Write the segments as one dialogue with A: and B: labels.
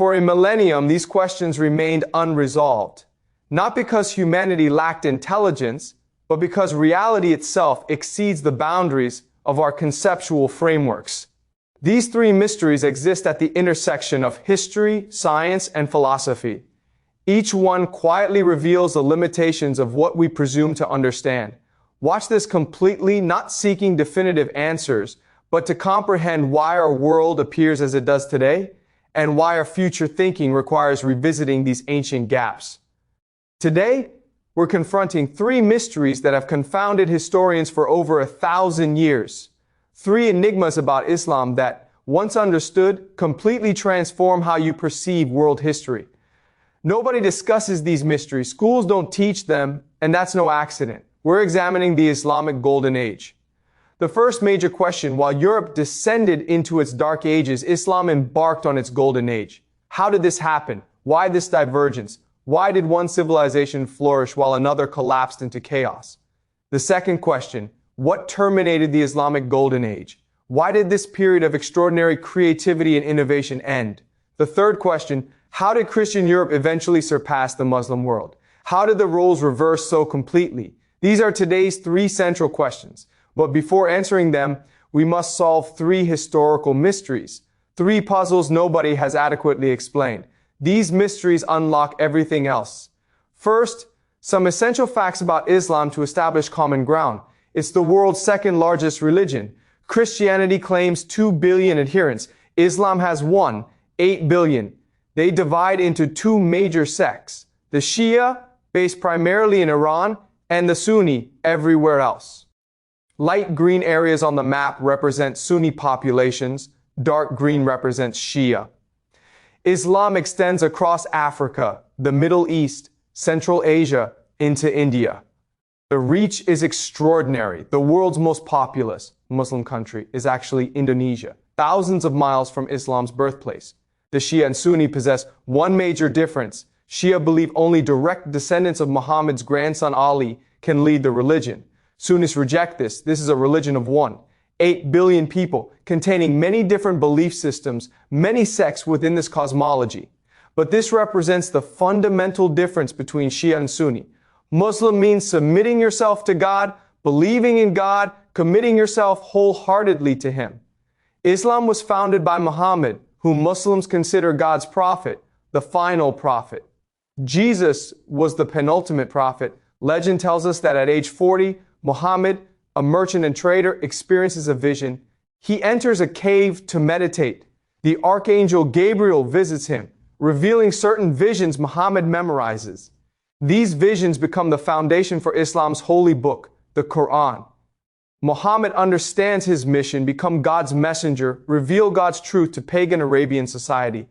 A: For a millennium, these questions remained unresolved, not because humanity lacked intelligence, but because reality itself exceeds the boundaries of our conceptual frameworks. These three mysteries exist at the intersection of history, science, and philosophy. Each one quietly reveals the limitations of what we presume to understand. Watch this completely, not seeking definitive answers, but to comprehend why our world appears as it does today, and why our future thinking requires revisiting these ancient gaps. Today, we're confronting three mysteries that have confounded historians for over 1,000 years. Three enigmas about Islam that, once understood, completely transform how you perceive world history. Nobody discusses these mysteries, schools don't teach them, and that's no accident. We're examining the Islamic Golden Age. The first major question: while Europe descended into its dark ages, Islam embarked on its golden age. How did this happen? Why this divergence? Why did one civilization flourish while another collapsed into chaos? The second question: what terminated the Islamic Golden Age? Why did this period of extraordinary creativity and innovation end? The third question: how did Christian Europe eventually surpass the Muslim world? How did the roles reverse so completely? These are today's three central questions. But before answering them, we must solve three historical mysteries, three puzzles nobody has adequately explained. These mysteries unlock everything else. First, some essential facts about Islam to establish common ground. It's the world's second largest religion. Christianity claims 2 billion adherents. Islam has 8 billion. They divide into two major sects: the Shia, based primarily in Iran, and the Sunni, everywhere else. Light green areas on the map represent Sunni populations, dark green represents Shia. Islam extends across Africa, the Middle East, Central Asia, into India. The reach is extraordinary. The world's most populous Muslim country is actually Indonesia, thousands of miles from Islam's birthplace. The Shia and Sunni possess one major difference. Shia believe only direct descendants of Muhammad's grandson Ali can lead the religion. Sunnis reject this. This is a religion of 8 billion people, containing many different belief systems, many sects within this cosmology. But this represents the fundamental difference between Shia and Sunni. Muslim means submitting yourself to God, believing in God, committing yourself wholeheartedly to Him. Islam was founded by Muhammad, whom Muslims consider God's prophet, the final prophet. Jesus was the penultimate prophet. Legend tells us that at age 40, Muhammad, a merchant and trader, experiences a vision. He enters a cave to meditate. The archangel Gabriel visits him, revealing certain visions Muhammad memorizes. These visions become the foundation for Islam's holy book, the Quran. Muhammad understands his mission, become God's messenger, reveal God's truth to pagan Arabian society.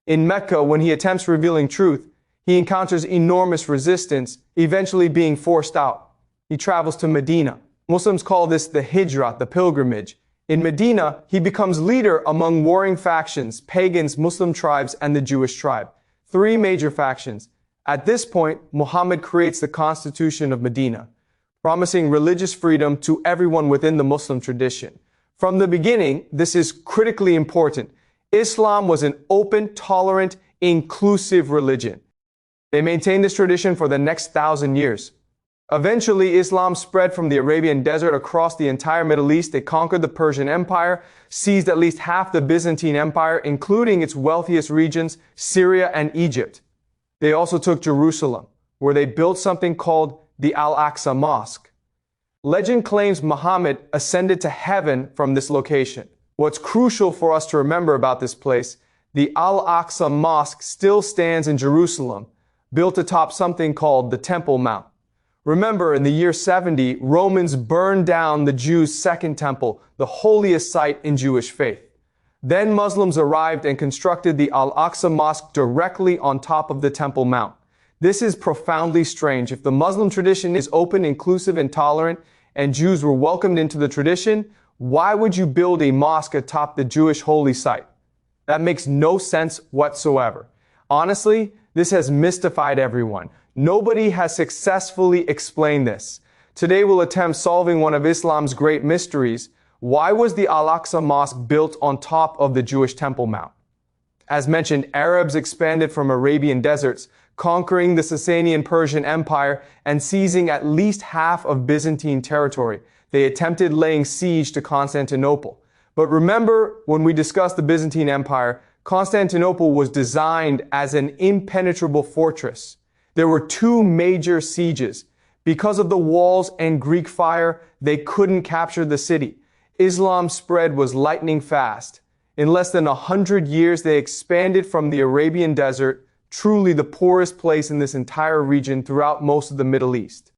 A: In Mecca, when he attempts revealing truth, he encounters enormous resistance, eventually being forced out. He travels to Medina. Muslims call this the Hijrah, the pilgrimage. In Medina, he becomes leader among warring factions, pagans, Muslim tribes, and the Jewish tribe. Three major factions. At this point, Muhammad creates the Constitution of Medina, promising religious freedom to everyone within the Muslim tradition. From the beginning, this is critically important. Islam was an open, tolerant, inclusive religion. They maintained this tradition for the next 1,000 years. Eventually, Islam spread from the Arabian desert across the entire Middle East. They conquered the Persian Empire, seized at least half the Byzantine Empire, including its wealthiest regions, Syria and Egypt. They also took Jerusalem, where they built something called the Al-Aqsa Mosque. Legend claims Muhammad ascended to heaven from this location. What's crucial for us to remember about this place, the Al-Aqsa Mosque still stands in Jerusalem, built atop something called the Temple Mount. Remember, in the year 70, Romans burned down the Jews' second temple, the holiest site in Jewish faith. Then Muslims arrived and constructed the Al-Aqsa Mosque directly on top of the Temple Mount. This is profoundly strange. If the Muslim tradition is open, inclusive, and tolerant, and Jews were welcomed into the tradition, why would you build a mosque atop the Jewish holy site? That makes no sense whatsoever. Honestly, this has mystified everyone. Nobody has successfully explained this. Today we'll attempt solving one of Islam's great mysteries. Why was the Al-Aqsa Mosque built on top of the Jewish Temple Mount? As mentioned, Arabs expanded from Arabian deserts, conquering the Sasanian Persian Empire and seizing at least half of Byzantine territory. They attempted laying siege to Constantinople. But remember, when we discussed the Byzantine Empire, Constantinople was designed as an impenetrable fortress. There were two major sieges. Because of the walls and Greek fire, they couldn't capture the city. Islam's spread was lightning fast. In less than 100 years, they expanded from the Arabian desert, truly the poorest place in this entire region throughout most of the Middle East.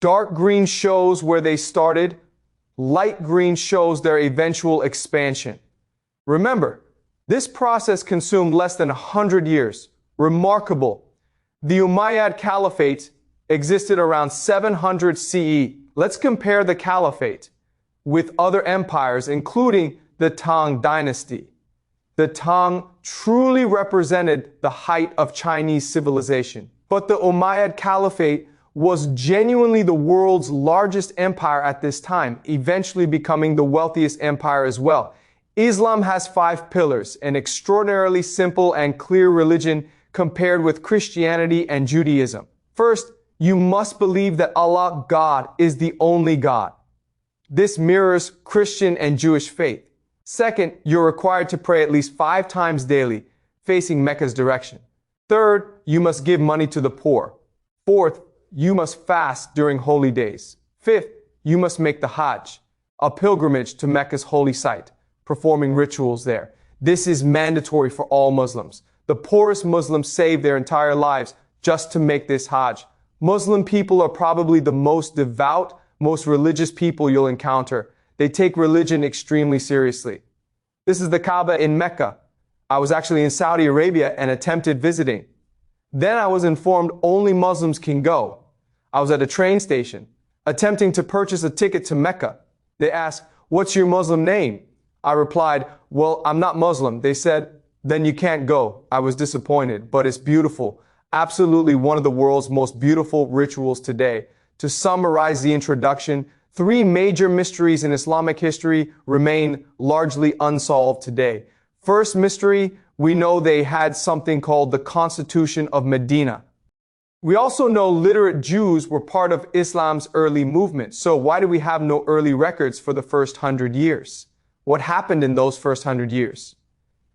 A: Dark green shows where they started. Light green shows their eventual expansion. Remember, this process consumed less than 100 years. Remarkable. The Umayyad Caliphate existed around 700 CE. Let's compare the Caliphate with other empires, including the Tang dynasty. The Tang truly represented the height of Chinese civilization. But the Umayyad Caliphate was genuinely the world's largest empire at this time, eventually becoming the wealthiest empire as well. Islam has 5 pillars, an extraordinarily simple and clear religion compared with Christianity and Judaism. First, you must believe that Allah, God, is the only God. This mirrors Christian and Jewish faith. Second, you're required to pray at least 5 times daily, facing Mecca's direction. Third, you must give money to the poor. Fourth, you must fast during holy days. Fifth, you must make the Hajj, a pilgrimage to Mecca's holy site, performing rituals there. This is mandatory for all Muslims. The poorest Muslims save their entire lives just to make this Hajj. Muslim people are probably the most devout, most religious people you'll encounter. They take religion extremely seriously. This is the Kaaba in Mecca. I was actually in Saudi Arabia and attempted visiting. Then I was informed only Muslims can go. I was at a train station, attempting to purchase a ticket to Mecca. They asked, "What's your Muslim name?" I replied, "Well, I'm not Muslim." They said, "Then you can't go." I was disappointed, but it's beautiful. Absolutely one of the world's most beautiful rituals today. To summarize the introduction, 3 major mysteries in Islamic history remain largely unsolved today. First mystery, we know they had something called the Constitution of Medina. We also know literate Jews were part of Islam's early movement. So why do we have no early records for the first 100 years? What happened in those first 100 years?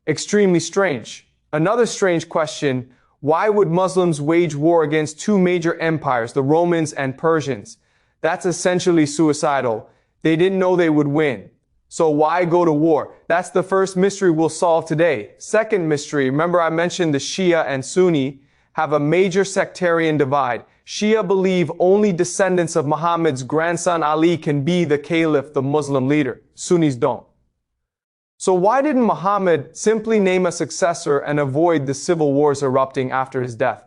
A: Extremely strange. Another strange question, why would Muslims wage war against 2 major empires, the Romans and Persians? That's essentially suicidal. They didn't know they would win. So why go to war? That's the first mystery we'll solve today. Second mystery, remember I mentioned the Shia and Sunni have a major sectarian divide. Shia believe only descendants of Muhammad's grandson Ali can be the caliph, the Muslim leader. Sunnis don't. So why didn't Muhammad simply name a successor and avoid the civil wars erupting after his death?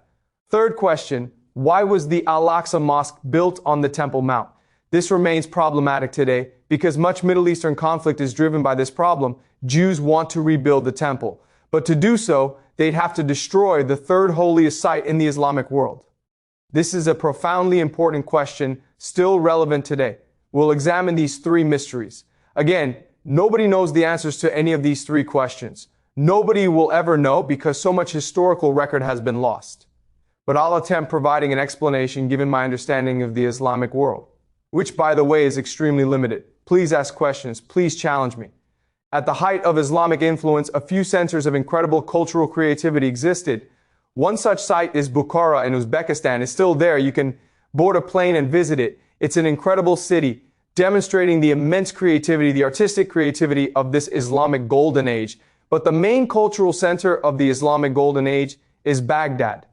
A: Third question, why was the Al-Aqsa Mosque built on the Temple Mount? This remains problematic today because much Middle Eastern conflict is driven by this problem. Jews want to rebuild the temple, but to do so, they'd have to destroy the 3rd holiest site in the Islamic world. This is a profoundly important question, still relevant today. We'll examine these 3 mysteries. Again, nobody knows the answers to any of these 3 questions. Nobody will ever know because so much historical record has been lost. But I'll attempt providing an explanation given my understanding of the Islamic world, which, by the way, is extremely limited. Please ask questions. Please challenge me. At the height of Islamic influence, a few centers of incredible cultural creativity existed. One such site is Bukhara in Uzbekistan. It's still there. You can board a plane and visit it. It's an incredible city, demonstrating the immense creativity, the artistic creativity of this Islamic Golden Age. But the main cultural center of the Islamic Golden Age is Baghdad.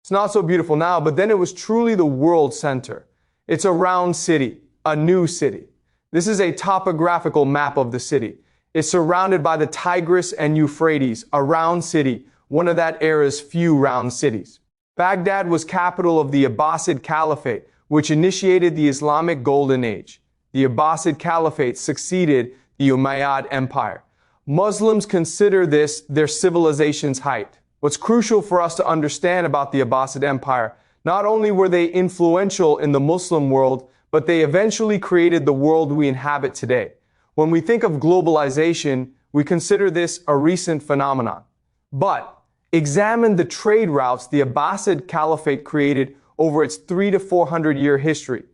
A: It's not so beautiful now, but then it was truly the world center. It's a round city, a new city. This is a topographical map of the city. It's surrounded by the Tigris and Euphrates, a round city, one of that era's few round cities. Baghdad was capital of the Abbasid Caliphate, which initiated the Islamic Golden Age. The Abbasid Caliphate succeeded the Umayyad Empire. Muslims consider this their civilization's height. What's crucial for us to understand about the Abbasid Empire, not only were they influential in the Muslim world, but they eventually created the world we inhabit today. When we think of globalization, we consider this a recent phenomenon. But examine the trade routes the Abbasid Caliphate created over its 300 to 400 year history.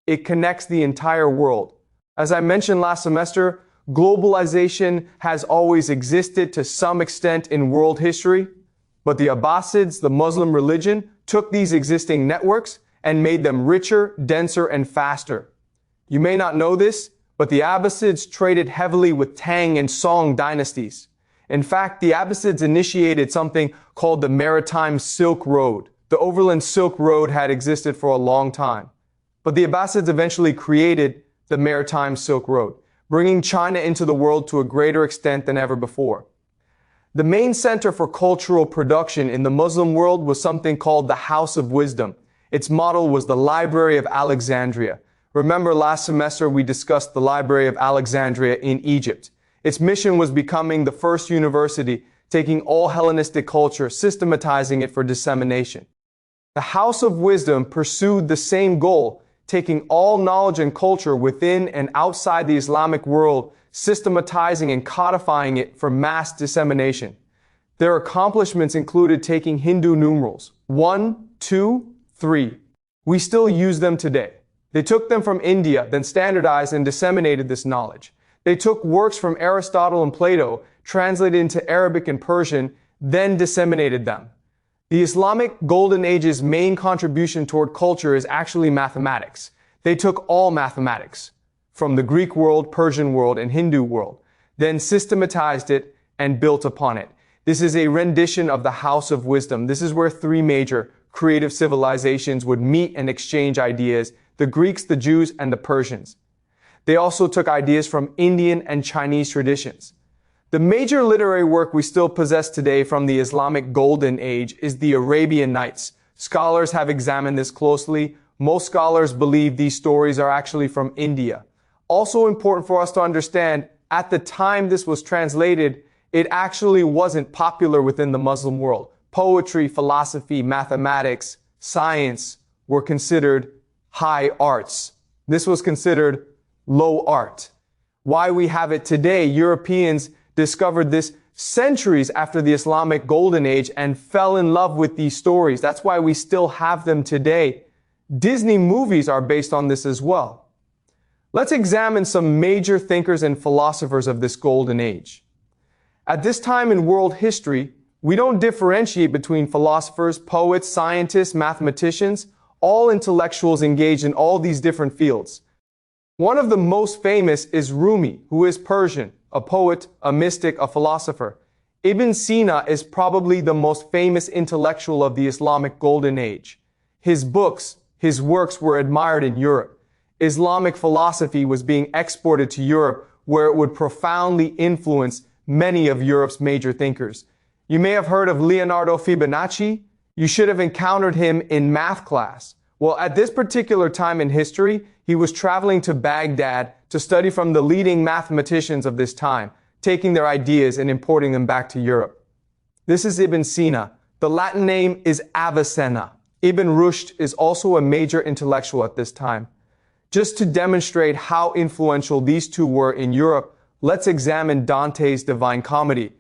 A: It connects the entire world. As I mentioned last semester, globalization has always existed to some extent in world history, but the Abbasids, the Muslim religion, took these existing networks and made them richer, denser, and faster. You may not know this, but the Abbasids traded heavily with Tang and Song dynasties. In fact, the Abbasids initiated something called the Maritime Silk Road. The Overland Silk Road had existed for a long time, but the Abbasids eventually created the Maritime Silk Road, bringing China into the world to a greater extent than ever before. The main center for cultural production in the Muslim world was something called the House of Wisdom. Its model was the Library of Alexandria. Remember last semester we discussed the Library of Alexandria in Egypt. Its mission was becoming the first university, taking all Hellenistic culture, systematizing it for dissemination. The House of Wisdom pursued the same goal, taking all knowledge and culture within and outside the Islamic world, systematizing and codifying it for mass dissemination. Their accomplishments included taking Hindu numerals 1, 2, 3. We still use them today. They took them from India, then standardized and disseminated this knowledge. They took works from Aristotle and Plato, translated into Arabic and Persian, then disseminated them. The Islamic Golden Age's main contribution toward culture is actually mathematics. They took all mathematics from the Greek world, Persian world, and Hindu world, then systematized it and built upon it. This is a rendition of the House of Wisdom. This is where three major creative civilizations would meet and exchange ideas: the Greeks, the Jews, and the Persians. They also took ideas from Indian and Chinese traditions. The major literary work we still possess today from the Islamic Golden Age is the Arabian Nights. Scholars have examined this closely. Most scholars believe these stories are actually from India. Also important for us to understand, at the time this was translated, it actually wasn't popular within the Muslim world. Poetry, philosophy, mathematics, science were considered high arts. This was considered low art. Why we have it today, Europeans discovered this centuries after the Islamic Golden Age and fell in love with these stories. That's why we still have them today. Disney movies are based on this as well. Let's examine some major thinkers and philosophers of this Golden Age. At this time in world history, we don't differentiate between philosophers, poets, scientists, mathematicians, all intellectuals engaged in all these different fields. One of the most famous is Rumi, who is Persian, a poet, a mystic, a philosopher. Ibn Sina is probably the most famous intellectual of the Islamic Golden Age. His books, his works were admired in Europe. Islamic philosophy was being exported to Europe, where it would profoundly influence many of Europe's major thinkers. You may have heard of Leonardo Fibonacci. You should have encountered him in math class. Well, at this particular time in history, he was traveling to Baghdad to study from the leading mathematicians of this time, taking their ideas and importing them back to Europe. This is Ibn Sina. The Latin name is Avicenna. Ibn Rushd is also a major intellectual at this time. Just to demonstrate how influential these two were in Europe, let's examine Dante's Divine Comedy.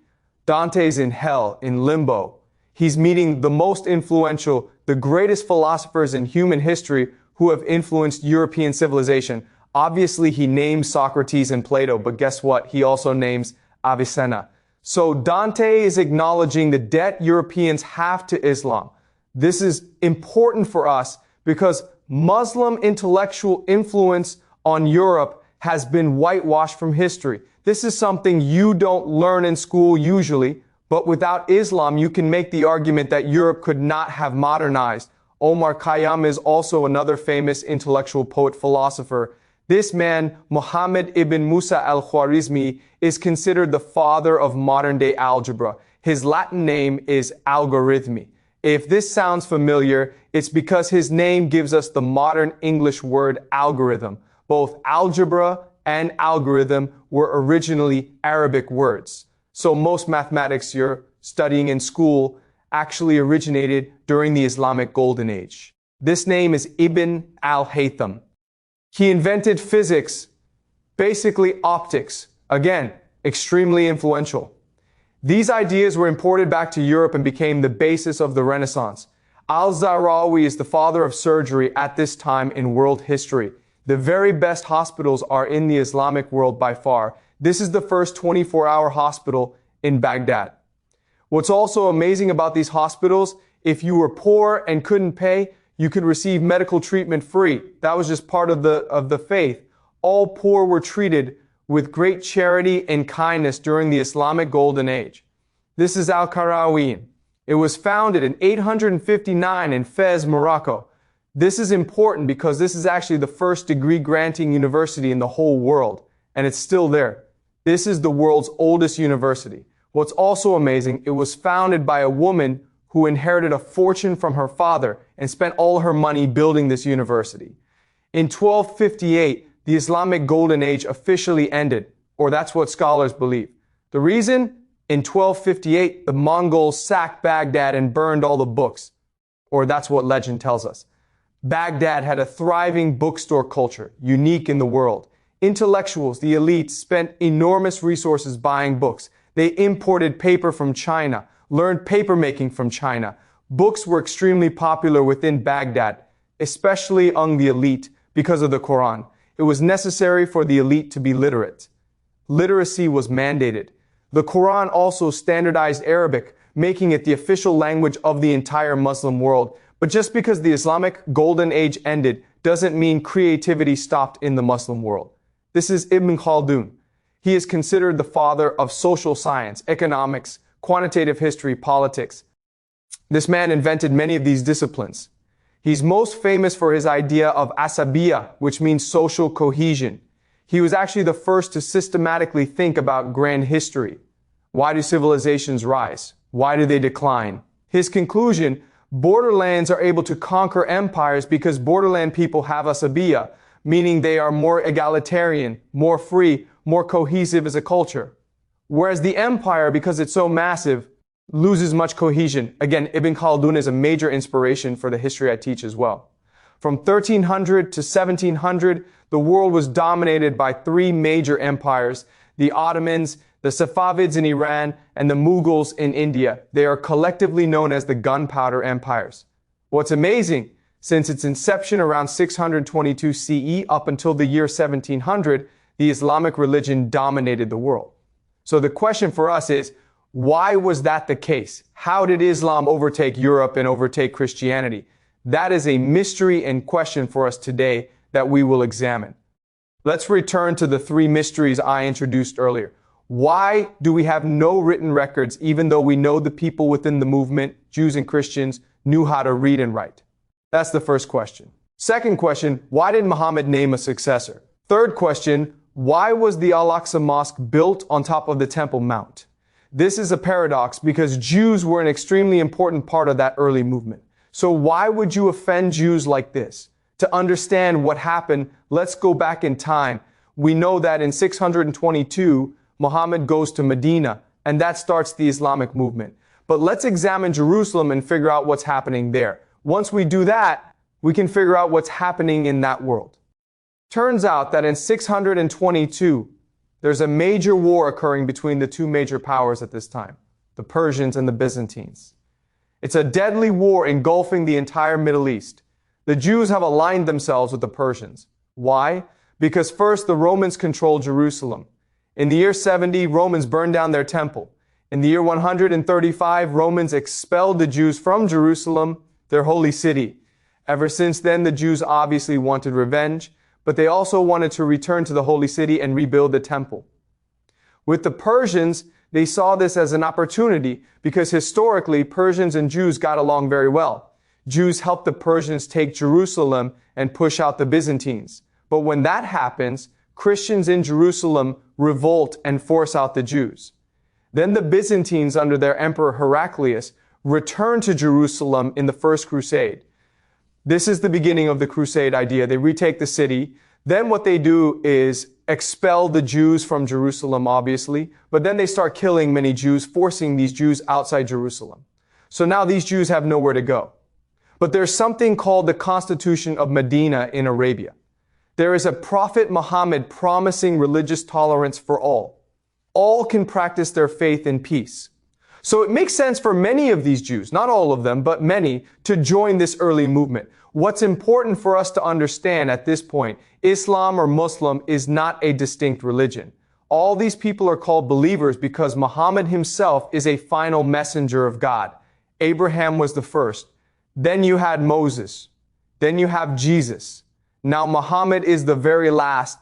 A: Dante's in hell, in limbo. He's meeting the most influential, the greatest philosophers in human history who have influenced European civilization. Obviously, he names Socrates and Plato, but guess what? He also names Avicenna. So Dante is acknowledging the debt Europeans have to Islam. This is important for us because Muslim intellectual influence on Europe has been whitewashed from history. This is something you don't learn in school usually, but without Islam, you can make the argument that Europe could not have modernized. Omar Khayyam is also another famous intellectual poet philosopher. This man, Muhammad ibn Musa al-Khwarizmi, is considered the father of modern-day algebra. His Latin name is algorithmi. If this sounds familiar, it's because his name gives us the modern English word algorithm. Both algebra and algorithm were originally Arabic words. So most mathematics you're studying in school actually originated during the Islamic Golden Age. This name is Ibn al-Haytham. He invented physics, basically optics. Again, extremely influential. These ideas were imported back to Europe and became the basis of the Renaissance. Al-Zahrawi is the father of surgery at this time in world history. The very best hospitals are in the Islamic world by far. This is the first 24-hour hospital in Baghdad. What's also amazing about these hospitals, if you were poor and couldn't pay, you could receive medical treatment free. That was just part of the faith. All poor were treated with great charity and kindness during the Islamic Golden Age. This is Al-Qarawiyyin. It was founded in 859 in Fez, Morocco. This is important because this is actually the first degree-granting university in the whole world, and it's still there. This is the world's oldest university. What's also amazing, it was founded by a woman who inherited a fortune from her father and spent all her money building this university. In 1258, the Islamic Golden Age officially ended, or that's what scholars believe. The reason? In 1258, the Mongols sacked Baghdad and burned all the books, or that's what legend tells us. Baghdad had a thriving bookstore culture, unique in the world. Intellectuals, the elites, spent enormous resources buying books. They imported paper from China, learned papermaking from China. Books were extremely popular within Baghdad, especially among the elite because of the Quran. It was necessary for the elite to be literate. Literacy was mandated. The Quran also standardized Arabic, making it the official language of the entire Muslim world. But just because the Islamic Golden Age ended doesn't mean creativity stopped in the Muslim world. This is Ibn Khaldun. He is considered the father of social science, economics, quantitative history, politics. This man invented many of these disciplines. He's most famous for his idea of asabiya, which means social cohesion. He was actually the first to systematically think about grand history. Why do civilizations rise? Why do they decline? His conclusion, borderlands are able to conquer empires because borderland people have asabiya, meaning they are more egalitarian, more free, more cohesive as a culture. Whereas the empire, because it's so massive, loses much cohesion. Again, Ibn Khaldun is a major inspiration for the history I teach as well. From 1300 to 1700, the world was dominated by three major empires, the Ottomans, the Safavids in Iran, and the Mughals in India. They are collectively known as the gunpowder empires. What's amazing, since its inception around 622 CE up until the year 1700, the Islamic religion dominated the world. So the question for us is, why was that the case? How did Islam overtake Europe and overtake Christianity? That is a mystery and question for us today that we will examine. Let's return to the three mysteries I introduced earlier. Why do we have no written records, even though we know the people within the movement, Jews and Christians, knew how to read and write? That's the first question. Second question, why did Muhammad name a successor? Third question, why was the Al-Aqsa Mosque built on top of the Temple Mount? This is a paradox because Jews were an extremely important part of that early movement. So why would you offend Jews like this? To understand what happened, let's go back in time. We know that in 622, Muhammad goes to Medina, and that starts the Islamic movement. But let's examine Jerusalem and figure out what's happening there. Once we do that, we can figure out what's happening in that world. Turns out that in 622, there's a major war occurring between the two major powers at this time, the Persians and the Byzantines. It's a deadly war engulfing the entire Middle East. The Jews have aligned themselves with the Persians. Why? Because first, the Romans controlled Jerusalem. In the year 70, Romans burned down their temple. In the year 135, Romans expelled the Jews from Jerusalem, their holy city. Ever since then, the Jews obviously wanted revenge, but they also wanted to return to the holy city and rebuild the temple. With the Persians, they saw this as an opportunity because historically, Persians and Jews got along very well. Jews helped the Persians take Jerusalem and push out the Byzantines. But when that happens, Christians in Jerusalem revolt and force out the Jews. Then the Byzantines, under their emperor Heraclius, return to Jerusalem in the First Crusade. This is the beginning of the crusade idea. They retake the city. Then what they do is expel the Jews from Jerusalem, obviously, but then they start killing many Jews, forcing these Jews outside Jerusalem. So now these Jews have nowhere to go. But there's something called the Constitution of Medina in Arabia. There is a Prophet Muhammad promising religious tolerance for all. all can practice their faith in peace. So it makes sense for many of these Jews, not all of them, but many, to join this early movement. What's important for us to understand at this point, Islam or Muslim is not a distinct religion. All these people are called believers because Muhammad himself is a final messenger of God. Abraham was the first. Then you had Moses. Then you have Jesus. Now Muhammad is the very last.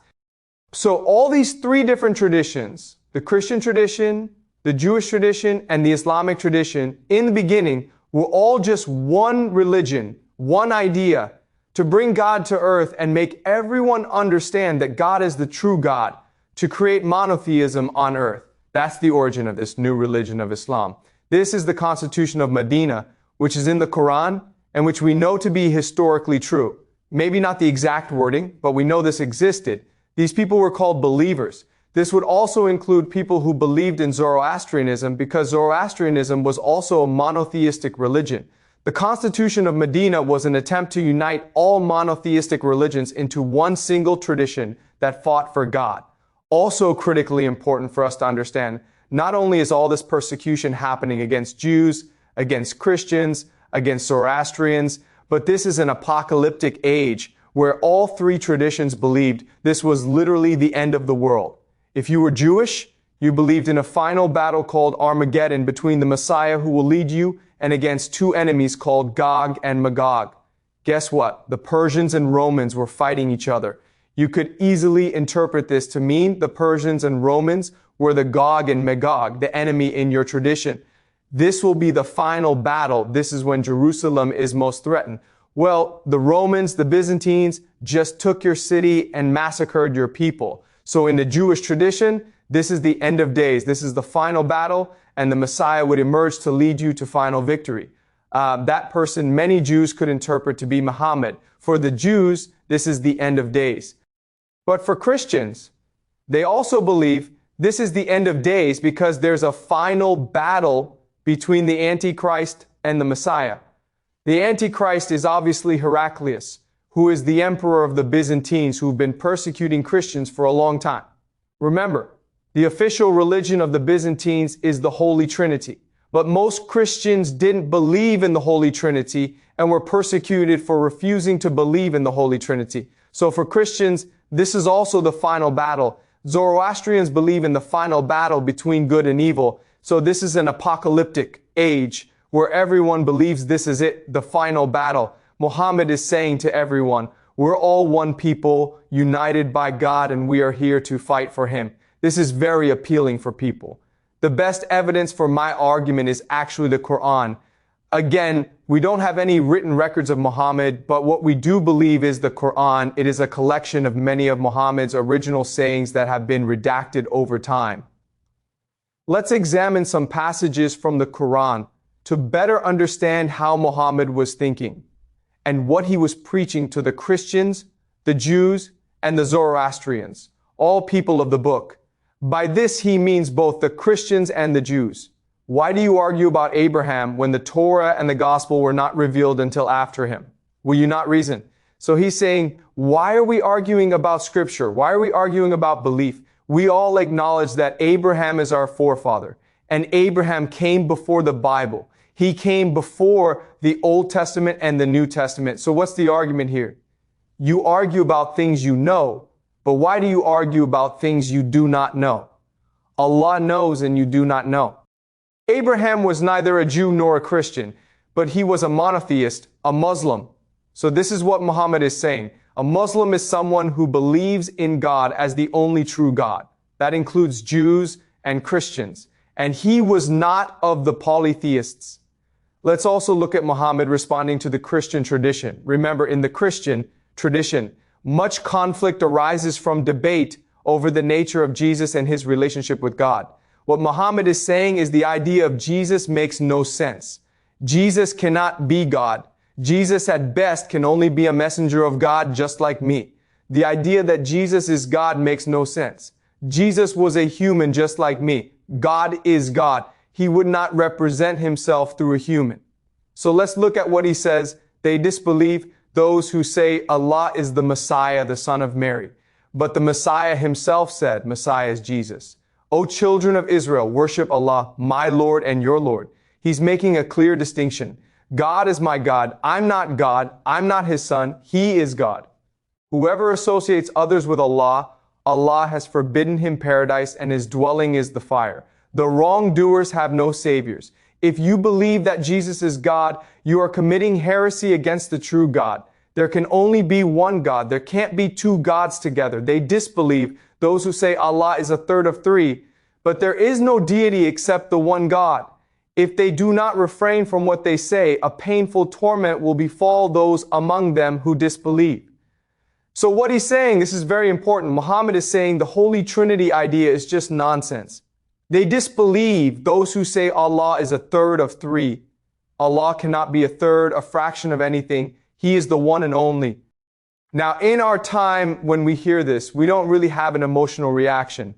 A: So all these three different traditions, the Christian tradition, the Jewish tradition, and the Islamic tradition, in the beginning, were all just one religion, one idea to bring God to earth and make everyone understand that God is the true God, to create monotheism on earth. That's the origin of this new religion of Islam. This is the constitution of Medina, which is in the Quran and which we know to be historically true. Maybe not the exact wording, but we know this existed. These people were called believers. This would also include people who believed in Zoroastrianism because Zoroastrianism was also a monotheistic religion. The Constitution of Medina was an attempt to unite all monotheistic religions into one single tradition that fought for God. Also critically important for us to understand, not only is all this persecution happening against Jews, against Christians, against Zoroastrians, but this is an apocalyptic age where all three traditions believed this was literally the end of the world. If you were Jewish, you believed in a final battle called Armageddon between the Messiah who will lead you and against two enemies called Gog and Magog. Guess what? The Persians and Romans were fighting each other. You could easily interpret this to mean the Persians and Romans were the Gog and Magog, the enemy in your tradition. This will be the final battle. This is when Jerusalem is most threatened. Well, the Romans, the Byzantines, just took your city and massacred your people. So in the Jewish tradition, this is the end of days. This is the final battle, and the Messiah would emerge to lead you to final victory. That person, many Jews could interpret to be Muhammad. For the Jews, this is the end of days. But for Christians, they also believe this is the end of days because there's a final battle between the Antichrist and the Messiah. The Antichrist is obviously Heraclius, who is the emperor of the Byzantines who've been persecuting Christians for a long time. Remember, the official religion of the Byzantines is the Holy Trinity. But most Christians didn't believe in the Holy Trinity and were persecuted for refusing to believe in the Holy Trinity. So for Christians, this is also the final battle. Zoroastrians believe in the final battle between good and evil. So this is an apocalyptic age where everyone believes this is it, the final battle. Muhammad is saying to everyone, we're all one people, united by God, and we are here to fight for Him. This is very appealing for people. The best evidence for my argument is actually the Quran. Again, we don't have any written records of Muhammad, but what we do believe is the Quran. It is a collection of many of Muhammad's original sayings that have been redacted over time. Let's examine some passages from the Quran to better understand how Muhammad was thinking and what he was preaching to the Christians, the Jews, and the Zoroastrians, all people of the book. By this he means both the Christians and the Jews. Why do you argue about Abraham when the Torah and the gospel were not revealed until after him? Will you not reason? So he's saying, why are we arguing about scripture? Why are we arguing about belief? We all acknowledge that Abraham is our forefather, and Abraham came before the Bible. He came before the Old Testament and the New Testament. So what's the argument here? You argue about things you know, but why do you argue about things you do not know? Allah knows and you do not know. Abraham was neither a Jew nor a Christian, but he was a monotheist, a Muslim. So this is what Muhammad is saying. A Muslim is someone who believes in God as the only true God. That includes Jews and Christians. And he was not of the polytheists. Let's also look at Muhammad responding to the Christian tradition. Remember, in the Christian tradition, much conflict arises from debate over the nature of Jesus and his relationship with God. What Muhammad is saying is the idea of Jesus makes no sense. Jesus cannot be God. Jesus at best can only be a messenger of God just like me. The idea that Jesus is God makes no sense. Jesus was a human just like me. God is God. He would not represent himself through a human. So let's look at what he says. They disbelieve those who say Allah is the Messiah, the son of Mary. But the Messiah himself said, Messiah is Jesus. O children of Israel, worship Allah, my Lord and your Lord. He's making a clear distinction. God is my God. I'm not God. I'm not his son. He is God. Whoever associates others with Allah, Allah has forbidden him paradise and his dwelling is the fire. The wrongdoers have no saviors. If you believe that Jesus is God, you are committing heresy against the true God. There can only be one God. There can't be two gods together. They disbelieve those who say Allah is a third of three, but there is no deity except the one God. If they do not refrain from what they say, a painful torment will befall those among them who disbelieve. So what he's saying, this is very important. Muhammad is saying the Holy Trinity idea is just nonsense. They disbelieve those who say Allah is a third of three. Allah cannot be a third, a fraction of anything. He is the one and only. Now, in our time when we hear this, we don't really have an emotional reaction.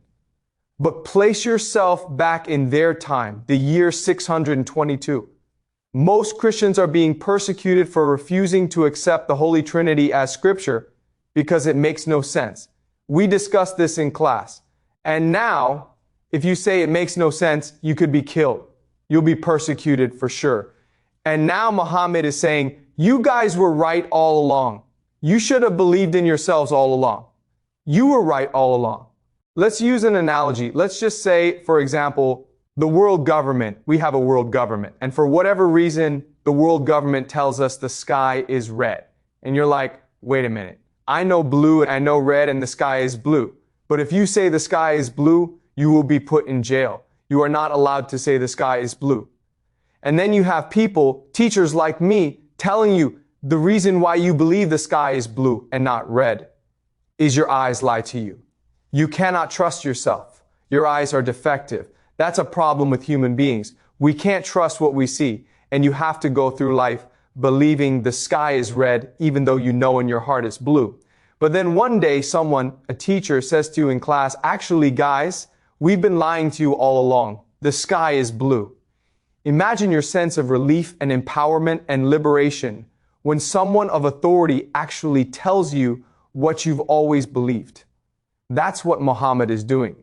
A: But place yourself back in their time, the year 622. Most Christians are being persecuted for refusing to accept the Holy Trinity as scripture because it makes no sense. We discussed this in class. And now, if you say it makes no sense, you could be killed. You'll be persecuted for sure. And now Muhammad is saying, you guys were right all along. You should have believed in yourselves all along. You were right all along. Let's use an analogy. Let's just say, for example, the world government. We have a world government. And for whatever reason, the world government tells us the sky is red. And you're like, wait a minute. I know blue and I know red and the sky is blue. But if you say the sky is blue, you will be put in jail. You are not allowed to say the sky is blue. And then you have people, teachers like me, telling you the reason why you believe the sky is blue and not red is your eyes lie to you. You cannot trust yourself. Your eyes are defective. That's a problem with human beings. We can't trust what we see, and you have to go through life believing the sky is red, even though you know in your heart it's blue. But then one day someone, a teacher, says to you in class, actually guys, we've been lying to you all along. The sky is blue. Imagine your sense of relief and empowerment and liberation when someone of authority actually tells you what you've always believed. That's what Muhammad is doing.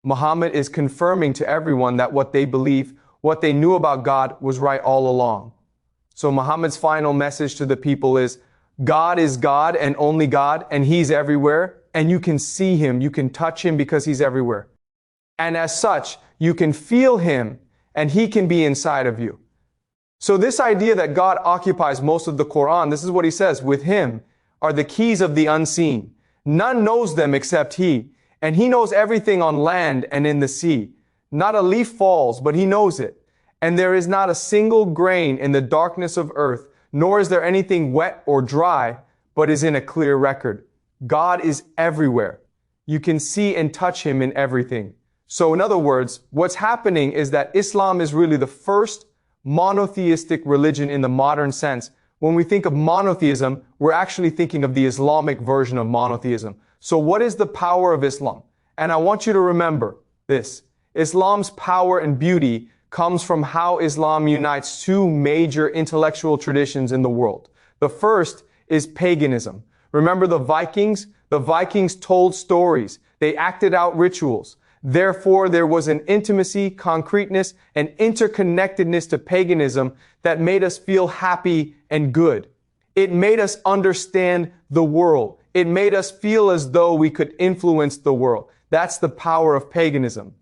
A: Muhammad is confirming to everyone that what they believe, what they knew about God was right all along. So Muhammad's final message to the people is, God is God and only God, and he's everywhere, and you can see him, you can touch him because he's everywhere. And as such, you can feel him, and he can be inside of you. So this idea that God occupies most of the Quran, this is what he says, with him are the keys of the unseen. None knows them except he, and he knows everything on land and in the sea. Not a leaf falls, but he knows it. And there is not a single grain in the darkness of earth, nor is there anything wet or dry, but is in a clear record. God is everywhere. You can see and touch him in everything. So in other words, what's happening is that Islam is really the first monotheistic religion in the modern sense. When we think of monotheism, we're actually thinking of the Islamic version of monotheism. So what is the power of Islam? And I want you to remember this. Islam's power and beauty comes from how Islam unites two major intellectual traditions in the world. The first is paganism. Remember the Vikings? The Vikings told stories. They acted out rituals. Therefore, there was an intimacy, concreteness, and interconnectedness to paganism that made us feel happy and good. It made us understand the world. It made us feel as though we could influence the world. That's the power of paganism.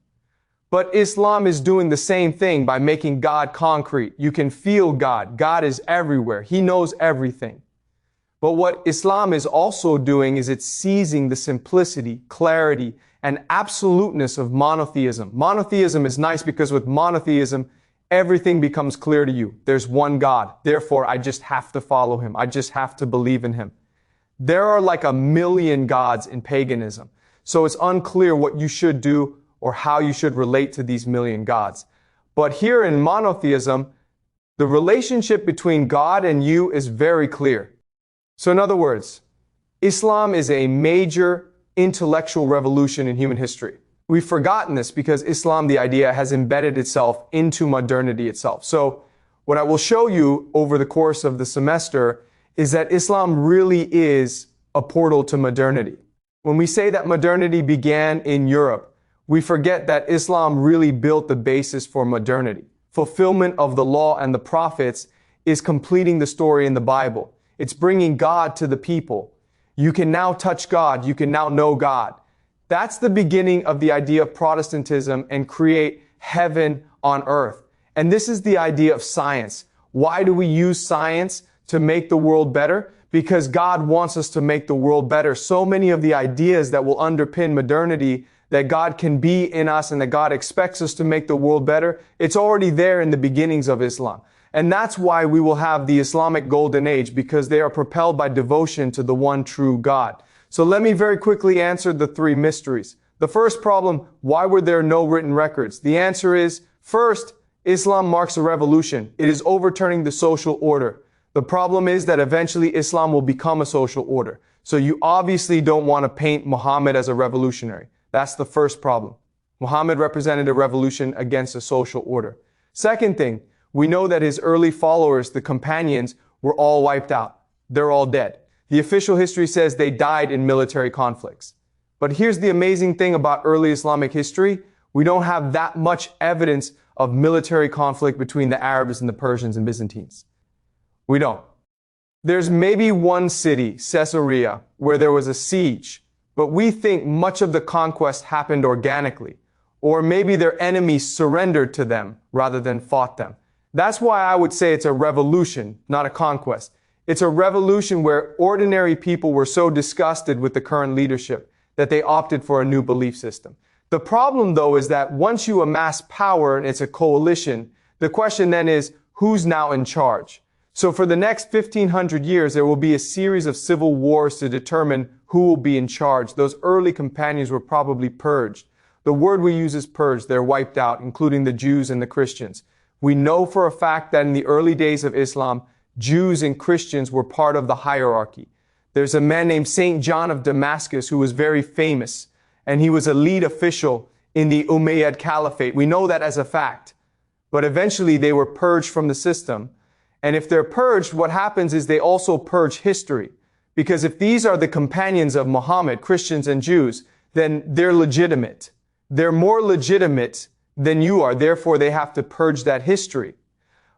A: But Islam is doing the same thing by making God concrete. You can feel God. God is everywhere. He knows everything. But what Islam is also doing is it's seizing the simplicity, clarity, and absoluteness of monotheism. Monotheism is nice because with monotheism, everything becomes clear to you. There's one God. Therefore, I just have to follow him. I just have to believe in him. There are like 1 million gods in paganism. So it's unclear what you should do or how you should relate to these 1 million gods. But here in monotheism, the relationship between God and you is very clear. So in other words, Islam is a major intellectual revolution in human history. We've forgotten this because Islam, the idea, has embedded itself into modernity itself. So what I will show you over the course of the semester is that Islam really is a portal to modernity. When we say that modernity began in Europe, we forget that Islam really built the basis for modernity. Fulfillment of the law and the prophets is completing the story in the Bible. It's bringing God to the people. You can now touch God. You can now know God. That's the beginning of the idea of Protestantism and create heaven on earth. And this is the idea of science. Why do we use science to make the world better? Because God wants us to make the world better. So many of the ideas that will underpin modernity, that God can be in us and that God expects us to make the world better, it's already there in the beginnings of Islam. And that's why we will have the Islamic Golden Age, because they are propelled by devotion to the one true God. So let me very quickly answer the three mysteries. The first problem, why were there no written records? The answer is, first, Islam marks a revolution. It is overturning the social order. The problem is that eventually Islam will become a social order. So you obviously don't want to paint Muhammad as a revolutionary. That's the first problem. Muhammad represented a revolution against a social order. Second thing, we know that his early followers, the companions, were all wiped out. They're all dead. The official history says they died in military conflicts. But here's the amazing thing about early Islamic history. We don't have that much evidence of military conflict between the Arabs and the Persians and Byzantines. We don't. There's maybe one city, Caesarea, where there was a siege, but we think much of the conquest happened organically, or maybe their enemies surrendered to them rather than fought them. That's why I would say it's a revolution, not a conquest. It's a revolution where ordinary people were so disgusted with the current leadership that they opted for a new belief system. The problem, though, is that once you amass power and it's a coalition, the question then is, who's now in charge? So for the next 1500 years, there will be a series of civil wars to determine who will be in charge. Those early companions were probably purged. The word we use is purged. They're wiped out, including the Jews and the Christians. We know for a fact that in the early days of Islam, Jews and Christians were part of the hierarchy. There's a man named Saint John of Damascus who was very famous, and he was a lead official in the Umayyad Caliphate. We know that as a fact. But eventually they were purged from the system. And if they're purged, what happens is they also purge history. Because if these are the companions of Muhammad, Christians and Jews, then they're legitimate. They're more legitimate than you are. Therefore, they have to purge that history.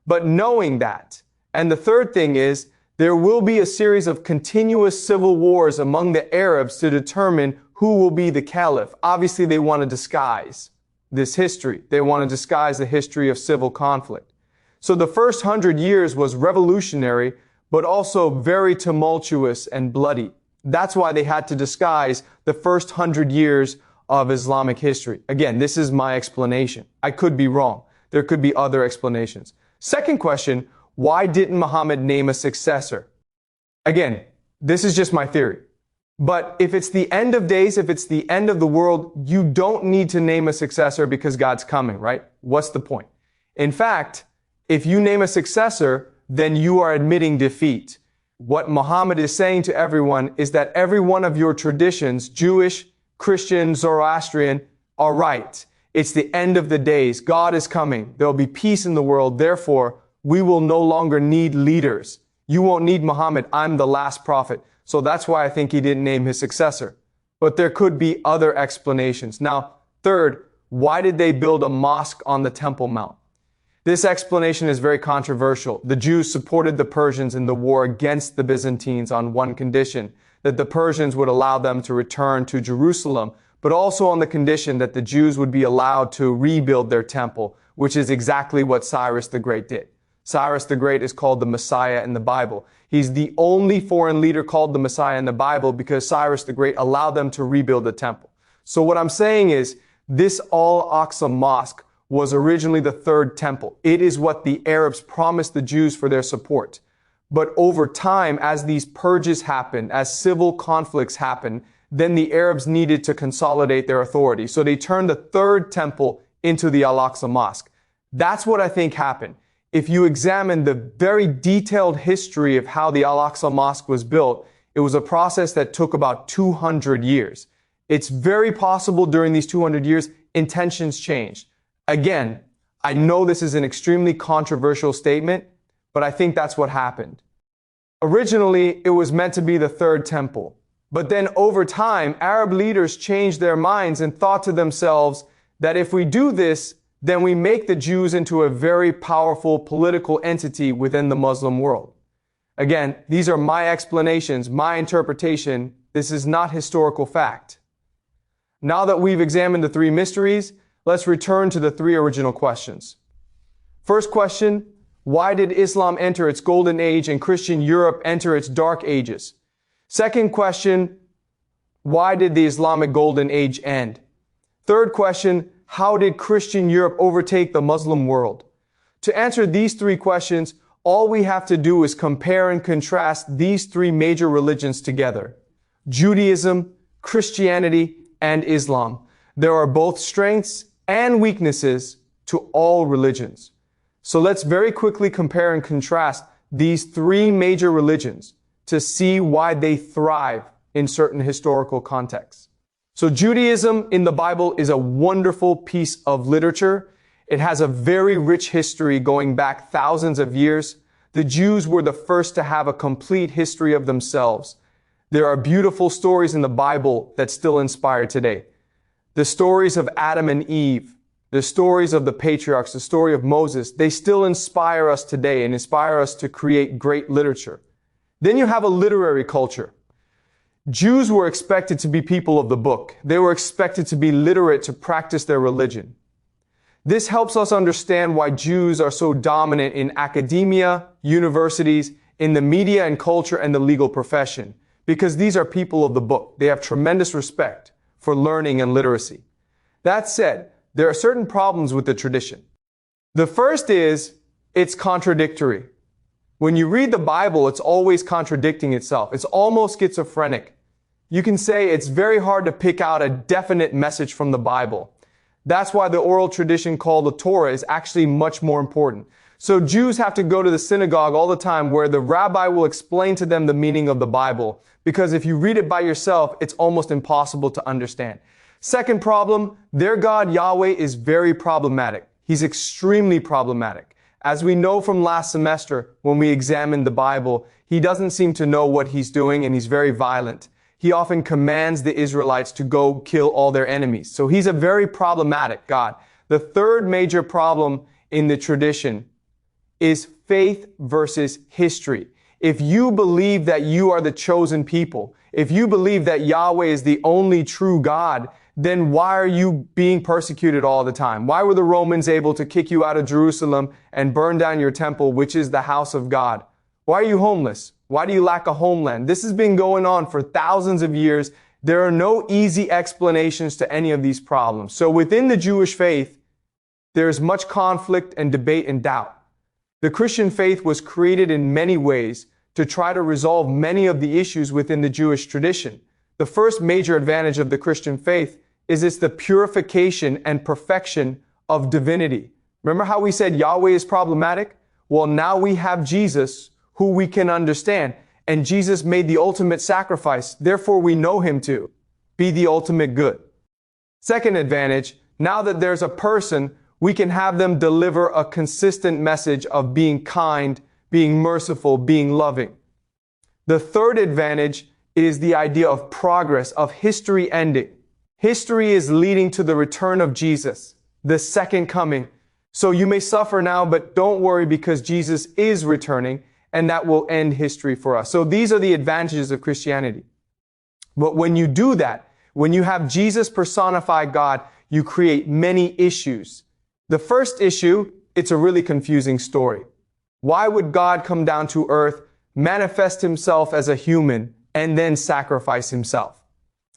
A: But knowing that, and the third thing is, there will be a series of continuous civil wars among the Arabs to determine who will be the caliph. Obviously, they want to disguise this history. They want to disguise the history of civil conflict. So the first 100 years was revolutionary, but also very tumultuous and bloody. That's why they had to disguise the first 100 years of Islamic history. Again, this is my explanation. I could be wrong. There could be other explanations. Second question, why didn't Muhammad name a successor? Again, this is just my theory. But if it's the end of days, if it's the end of the world, you don't need to name a successor because God's coming, right? What's the point? In fact, if you name a successor, then you are admitting defeat. What Muhammad is saying to everyone is that every one of your traditions, Jewish, Christian, Zoroastrian, are right. It's the end of the days. God is coming. There will be peace in the world. Therefore, we will no longer need leaders. You won't need Muhammad. I'm the last prophet. So that's why I think he didn't name his successor. But there could be other explanations. Now, third, why did they build a mosque on the Temple Mount? This explanation is very controversial. The Jews supported the Persians in the war against the Byzantines on one condition, that the Persians would allow them to return to Jerusalem, but also on the condition that the Jews would be allowed to rebuild their temple, which is exactly what Cyrus the Great did. Cyrus the Great is called the Messiah in the Bible. He's the only foreign leader called the Messiah in the Bible because Cyrus the Great allowed them to rebuild the temple. So what I'm saying is, this Al-Aqsa Mosque was originally the third temple. It is what the Arabs promised the Jews for their support. But over time, as these purges happened, as civil conflicts happened, then the Arabs needed to consolidate their authority. So they turned the third temple into the Al-Aqsa Mosque. That's what I think happened. If you examine the very detailed history of how the Al-Aqsa Mosque was built, it was a process that took about 200 years. It's very possible during these 200 years, intentions changed. Again, I know this is an extremely controversial statement, but I think that's what happened. Originally, it was meant to be the third temple, But then over time, Arab leaders changed their minds and thought to themselves that if we do this, then we make the Jews into a very powerful political entity within the Muslim world. Again, these are my explanations, my interpretation. This is not historical fact. Now that we've examined the three mysteries, let's return to the three original questions. First question, why did Islam enter its golden age and Christian Europe enter its dark ages? Second question, why did the Islamic Golden Age end? Third question, how did Christian Europe overtake the Muslim world? To answer these three questions, all we have to do is compare and contrast these three major religions together: Judaism, Christianity, and Islam. There are both strengths and weaknesses to all religions. So let's very quickly compare and contrast these three major religions to see why they thrive in certain historical contexts. So Judaism in the Bible is a wonderful piece of literature. It has a very rich history going back thousands of years. The Jews were the first to have a complete history of themselves. There are beautiful stories in the Bible that still inspire today. The stories of Adam and Eve, the stories of the patriarchs, the story of Moses, they still inspire us today and inspire us to create great literature. Then you have a literary culture. Jews were expected to be people of the book. They were expected to be literate to practice their religion. This helps us understand why Jews are so dominant in academia, universities, in the media and culture, and the legal profession, because these are people of the book. They have tremendous respect for learning and literacy. That said, there are certain problems with the tradition. The first is it's contradictory. When you read the Bible, it's always contradicting itself. It's almost schizophrenic. You can say it's very hard to pick out a definite message from the Bible. That's why the oral tradition called the Torah is actually much more important. So Jews have to go to the synagogue all the time where the rabbi will explain to them the meaning of the Bible, because if you read it by yourself, it's almost impossible to understand. Second problem, their God Yahweh is very problematic. He's extremely problematic. As we know from last semester, when we examined the Bible, he doesn't seem to know what he's doing, and he's very violent. He often commands the Israelites to go kill all their enemies. So he's a very problematic God. The third major problem in the tradition is faith versus history. If you believe that you are the chosen people, if you believe that Yahweh is the only true God, then why are you being persecuted all the time? Why were the Romans able to kick you out of Jerusalem and burn down your temple, which is the house of God? Why are you homeless? Why do you lack a homeland? This has been going on for thousands of years. There are no easy explanations to any of these problems. So within the Jewish faith, there is much conflict and debate and doubt. The Christian faith was created in many ways to try to resolve many of the issues within the Jewish tradition. The first major advantage of the Christian faith is it's the purification and perfection of divinity. Remember how we said Yahweh is problematic? Well, now we have Jesus, who we can understand. And Jesus made the ultimate sacrifice. Therefore, we know him to be the ultimate good. Second advantage, now that there's a person, we can have them deliver a consistent message of being kind, being merciful, being loving. The third advantage is the idea of progress, of history ending. History is leading to the return of Jesus, the second coming. So you may suffer now, but don't worry, because Jesus is returning, and that will end history for us. So these are the advantages of Christianity. But when you do that, when you have Jesus personify God, you create many issues. The first issue, it's a really confusing story. Why would God come down to earth, manifest himself as a human, and then sacrifice himself?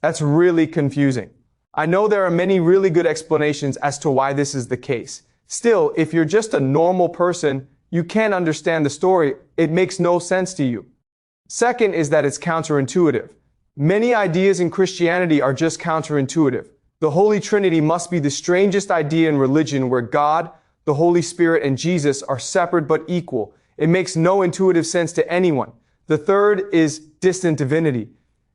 A: That's really confusing. I know there are many really good explanations as to why this is the case. Still, if you're just a normal person, you can't understand the story. It makes no sense to you. Second is that it's counterintuitive. Many ideas in Christianity are just counterintuitive. The Holy Trinity must be the strangest idea in religion, where God, the Holy Spirit, and Jesus are separate but equal. It makes no intuitive sense to anyone. The third is distant divinity.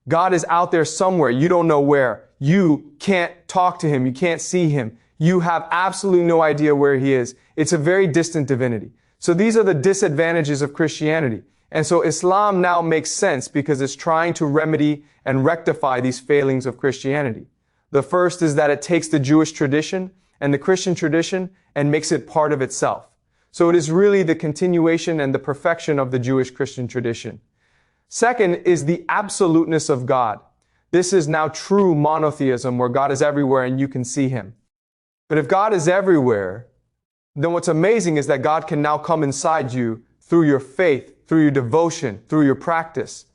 A: God is out there somewhere. You don't know where. You can't talk to him. You can't see him. You have absolutely no idea where he is. It's a very distant divinity. So these are the disadvantages of Christianity. And so Islam now makes sense because it's trying to remedy and rectify these failings of Christianity. The first is that it takes the Jewish tradition and the Christian tradition and makes it part of itself. So it is really the continuation and the perfection of the Jewish Christian tradition. Second is the absoluteness of God. This is now true monotheism where God is everywhere and you can see him. But if God is everywhere, then what's amazing is that God can now come inside you through your faith, through your devotion, through your practice.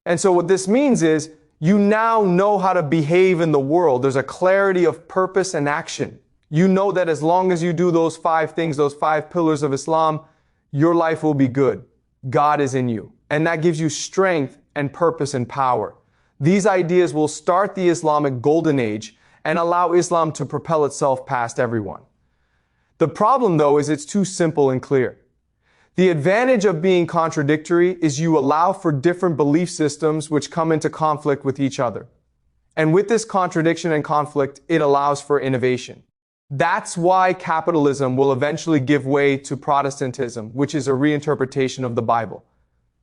A: And so what this means is you now know how to behave in the world. There's a clarity of purpose and action. You know that as long as you do those 5 things, those 5 pillars of Islam, your life will be good. God is in you. And that gives you strength and purpose and power. These ideas will start the Islamic Golden Age and allow Islam to propel itself past everyone. The problem, though, is it's too simple and clear. The advantage of being contradictory is you allow for different belief systems which come into conflict with each other. And with this contradiction and conflict, it allows for innovation. That's why capitalism will eventually give way to Protestantism, which is a reinterpretation of the Bible.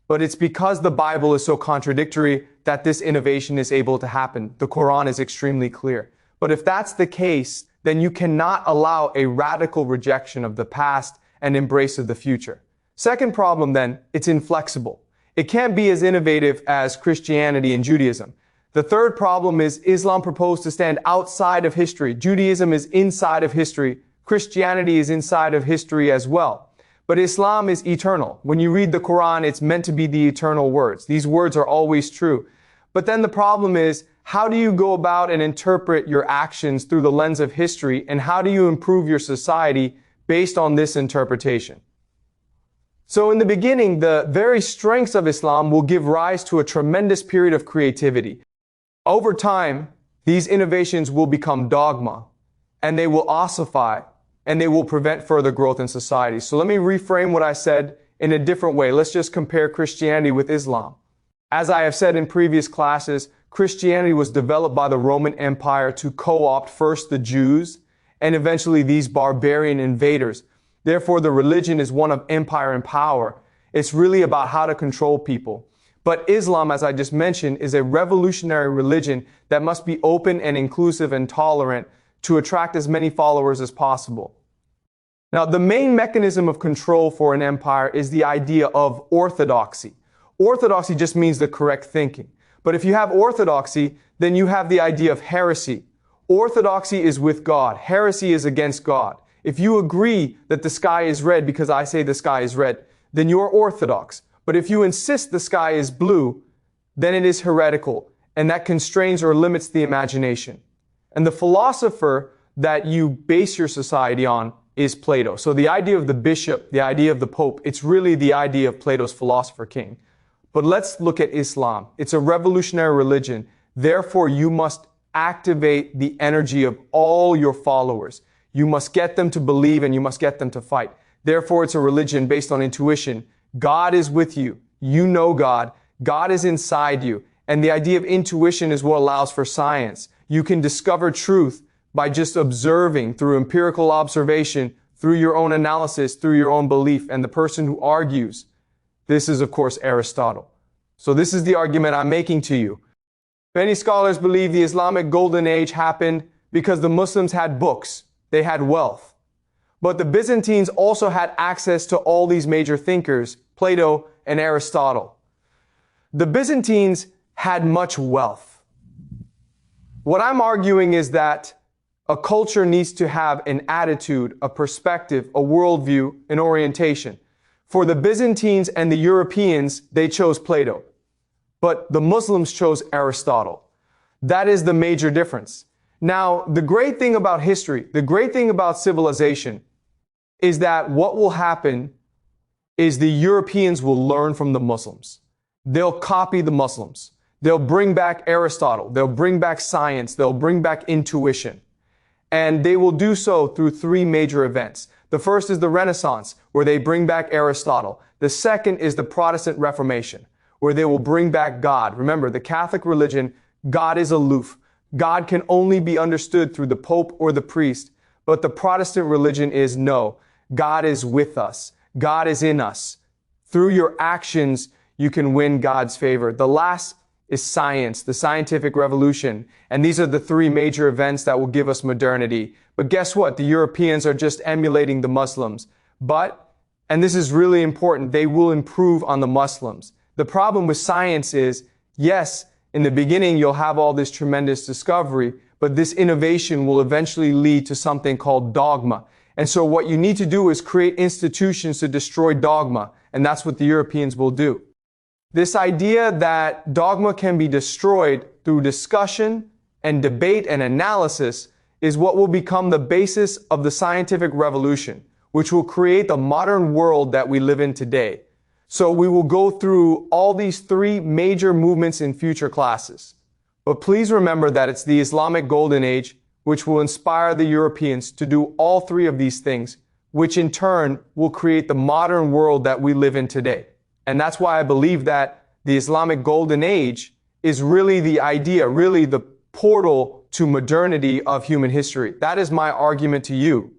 A: But it's because the Bible is so contradictory that this innovation is able to happen. The Quran is extremely clear. But if that's the case, then you cannot allow a radical rejection of the past and embrace of the future. Second problem then, it's inflexible. It can't be as innovative as Christianity and Judaism. The third problem is Islam proposed to stand outside of history. Judaism is inside of history. Christianity is inside of history as well. But Islam is eternal. When you read the Quran, it's meant to be the eternal words. These words are always true. But then the problem is, how do you go about and interpret your actions through the lens of history, and how do you improve your society based on this interpretation? So in the beginning, the very strengths of Islam will give rise to a tremendous period of creativity. Over time, these innovations will become dogma, and they will ossify, and they will prevent further growth in society. So let me reframe what I said in a different way. Let's just compare Christianity with Islam. As I have said in previous classes, Christianity was developed by the Roman Empire to co-opt first the Jews and eventually these barbarian invaders. Therefore, the religion is one of empire and power. It's really about how to control people. But Islam, as I just mentioned, is a revolutionary religion that must be open and inclusive and tolerant to attract as many followers as possible. Now, the main mechanism of control for an empire is the idea of orthodoxy. Orthodoxy just means the correct thinking. But if you have orthodoxy, then you have the idea of heresy. Orthodoxy is with God. Heresy is against God. If you agree that the sky is red because I say the sky is red, then you're orthodox. But if you insist the sky is blue, then it is heretical, and that constrains or limits the imagination. And the philosopher that you base your society on is Plato. So the idea of the bishop, the idea of the pope, it's really the idea of Plato's philosopher king. But let's look at Islam. It's a revolutionary religion. Therefore, you must activate the energy of all your followers. You must get them to believe and you must get them to fight. Therefore, it's a religion based on intuition. God is with you. You know God. God is inside you. And the idea of intuition is what allows for science. You can discover truth by just observing through empirical observation, through your own analysis, through your own belief. And the person who argues, this is, of course, Aristotle. So this is the argument I'm making to you. Many scholars believe the Islamic Golden Age happened because the Muslims had books. They had wealth. But the Byzantines also had access to all these major thinkers, Plato and Aristotle. The Byzantines had much wealth. What I'm arguing is that a culture needs to have an attitude, a perspective, a worldview, an orientation. For the Byzantines and the Europeans, they chose Plato. But the Muslims chose Aristotle. That is the major difference. Now, the great thing about history, the great thing about civilization, is that what will happen is the Europeans will learn from the Muslims. They'll copy the Muslims. They'll bring back Aristotle. They'll bring back science. They'll bring back intuition. And they will do so through 3 major events. The first is the Renaissance, where they bring back Aristotle. The second is the Protestant Reformation, where they will bring back God. Remember, the Catholic religion, God is aloof. God can only be understood through the Pope or the priest. But the Protestant religion is no. God is with us. God is in us Through your actions, you can win God's favor. The last is science, the scientific revolution. And these are the three major events that will give us modernity. But guess what? The Europeans are just emulating the Muslims. But, and this is really important, they will improve on the Muslims. The problem with science is, yes, in the beginning you'll have all this tremendous discovery, but this innovation will eventually lead to something called dogma. And so what you need to do is create institutions to destroy dogma. And that's what the Europeans will do. This idea that dogma can be destroyed through discussion and debate and analysis is what will become the basis of the scientific revolution, which will create the modern world that we live in today. So we will go through all these three major movements in future classes. But please remember that it's the Islamic Golden Age which will inspire the Europeans to do all three of these things, which in turn will create the modern world that we live in today. And that's why I believe that the Islamic Golden Age is really the idea, really the portal to modernity of human history. That is my argument to you.